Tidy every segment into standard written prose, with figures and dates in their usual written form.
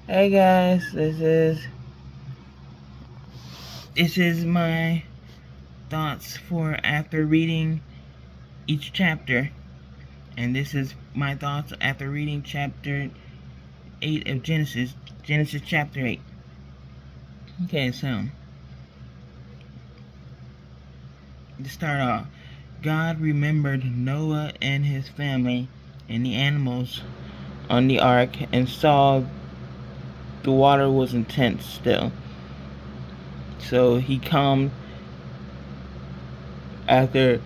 Hey guys, this is my thoughts for after reading each chapter, and this is my thoughts after reading chapter 8 of Genesis, Genesis chapter 8. Okay, so to start off, God remembered Noah and his family and the animals on the ark and saw the water was intense still. So he calmed after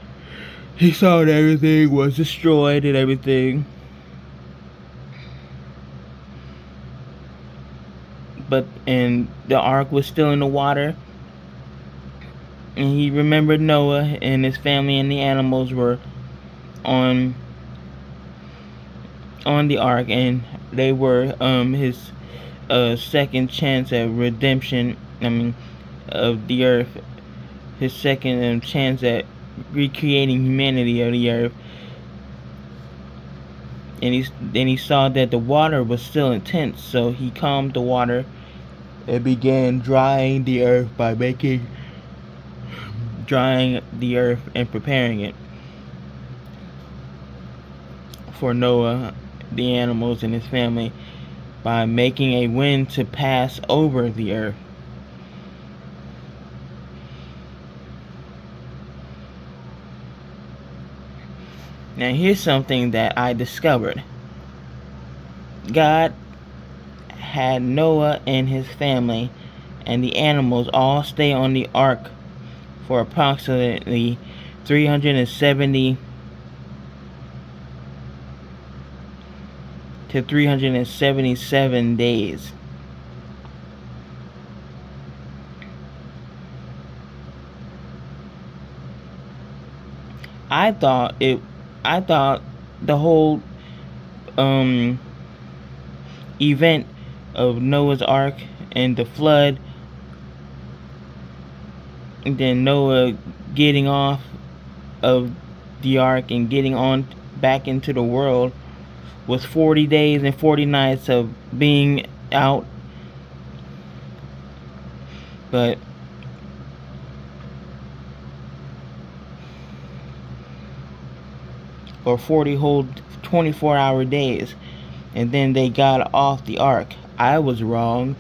he saw that everything was destroyed and everything. And the ark was still in the water. And he remembered Noah and his family and the animals were on the ark, and they were his second chance at redemption. Of the earth, his second chance at recreating humanity of the earth. And he saw that the water was still intense, so he calmed the water and began drying the earth and preparing it for Noah, the animals, and his family by making a wind to pass over the earth. Now, here's something that I discovered. God had Noah and his family and the animals all stay on the ark for approximately 370 to 377 days. I thought the whole event of Noah's Ark and the flood, and then Noah getting off of the ark and getting on back into the world, was 40 days and 40 nights of being out. But or 40 whole 24-hour days, and then they got off the ark. I was wrong.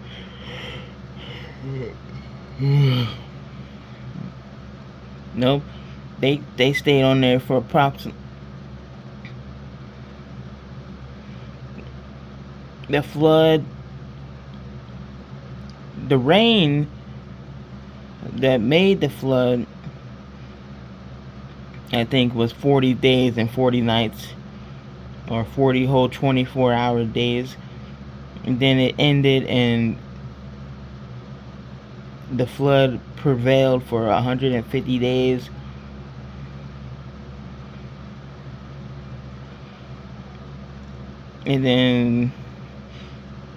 Nope. They stayed on there for approximately the flood, the rain that made the flood, I think, was 40 days and 40 nights, or 40 whole 24-hour days. And then it ended, and the flood prevailed for 150 days. And then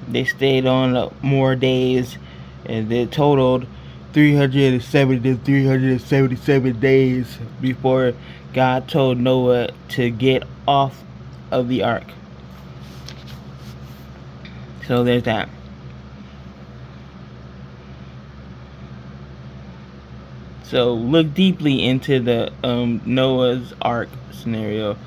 they stayed on more days, and it totaled 370 to 377 days before God told Noah to get off of the ark. So there's that. So look deeply into the Noah's Ark scenario.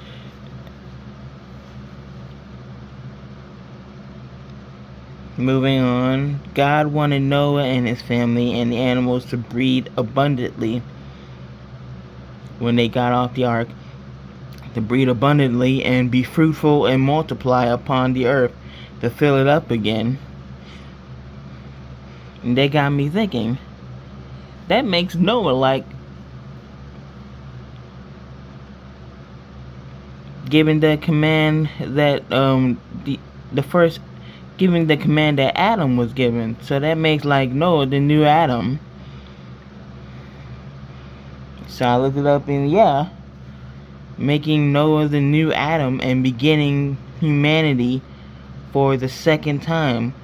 Moving on, God wanted Noah and his family and the animals to breed abundantly when they got off the ark, to breed abundantly and be fruitful and multiply upon the earth, to fill it up again. And they got me thinking, that makes Noah like giving the command that the first giving the command that Adam was given. So that makes like Noah the new Adam. So I looked it up, and yeah, making Noah the new Adam and beginning humanity for the second time.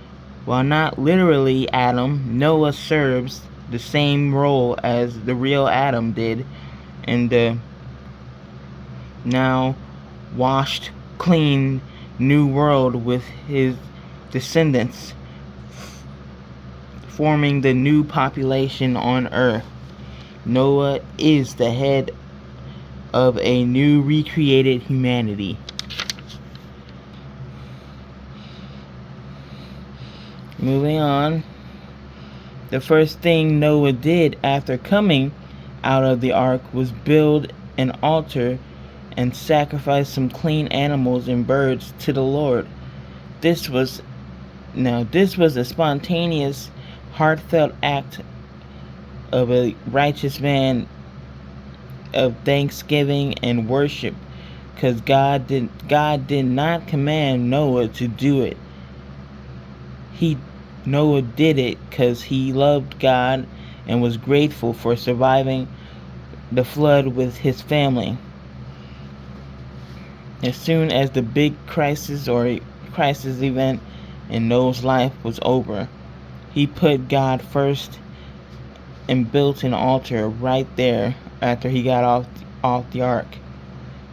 While not literally Adam, Noah serves the same role as the real Adam did in the now washed, clean new world with his descendants forming the new population on earth. Noah is the head of a new recreated humanity. Moving on. The first thing Noah did after coming out of the ark was build an altar and sacrifice some clean animals and birds to the Lord. This was a spontaneous, heartfelt act of a righteous man of thanksgiving and worship, because God did not command Noah to do it. Noah did it because he loved God and was grateful for surviving the flood with his family. As soon as the big crisis event in Noah's life was over, he put God first and built an altar right there after he got off the ark.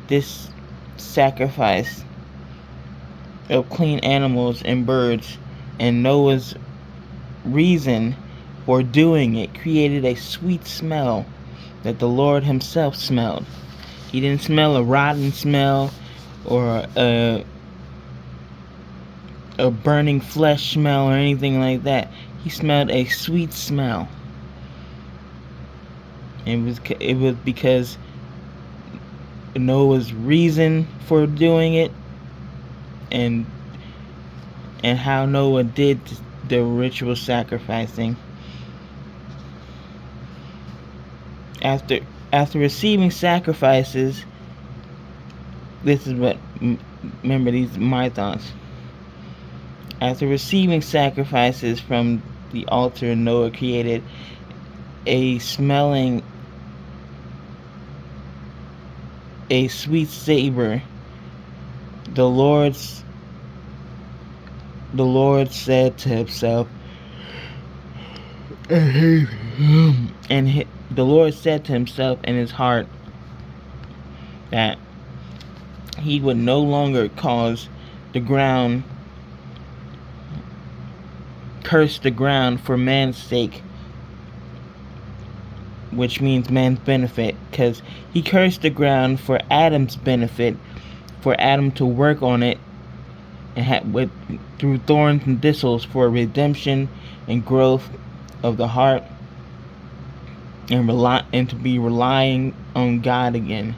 This sacrifice of clean animals and birds and Noah's reason for doing it created a sweet smell that the Lord himself smelled. He didn't smell a rotten smell or a burning flesh smell or anything like that. He smelled a sweet smell. It was because Noah's reason for doing it and how Noah did the ritual sacrificing. After receiving sacrifices, this is what, remember, these are my thoughts. After receiving sacrifices from the altar, Noah created a sweet savor. The Lord said to himself, the Lord said to himself in his heart that he would no longer curse the ground for man's sake, which means man's benefit, because he cursed the ground for Adam's benefit, for Adam to work on it and through thorns and thistles for redemption and growth of the heart, and to be relying on God again.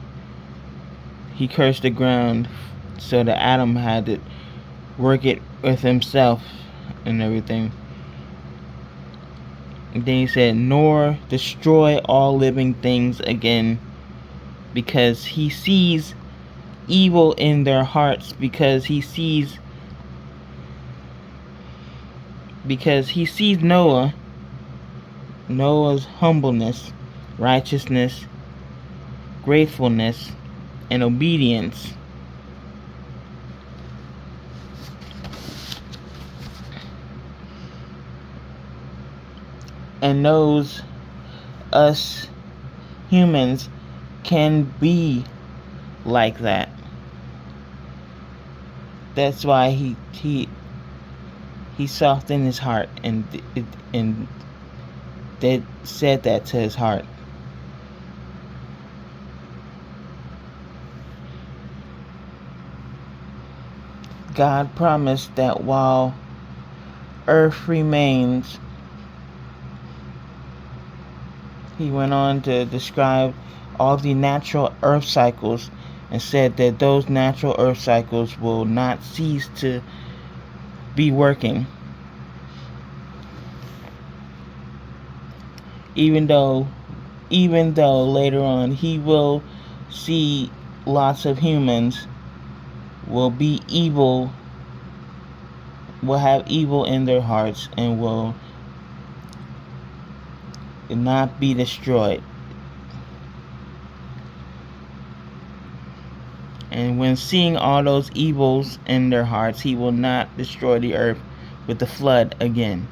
He cursed the ground so that Adam had to work it with himself and everything. And then he said, nor destroy all living things again, because he sees evil in their hearts, because he sees Noah's humbleness, righteousness, gratefulness, and obedience. And knows us humans can be like that. That's why he softened his heart and said that to his heart. God promised that while earth remains, he went on to describe all the natural earth cycles and said that those natural earth cycles will not cease to be working. Even though later on he will see lots of humans will be evil, will have evil in their hearts and will not be destroyed. And when seeing all those evils in their hearts, he will not destroy the earth with the flood again.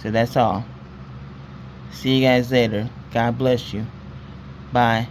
So that's all. See you guys later. God bless you. Bye.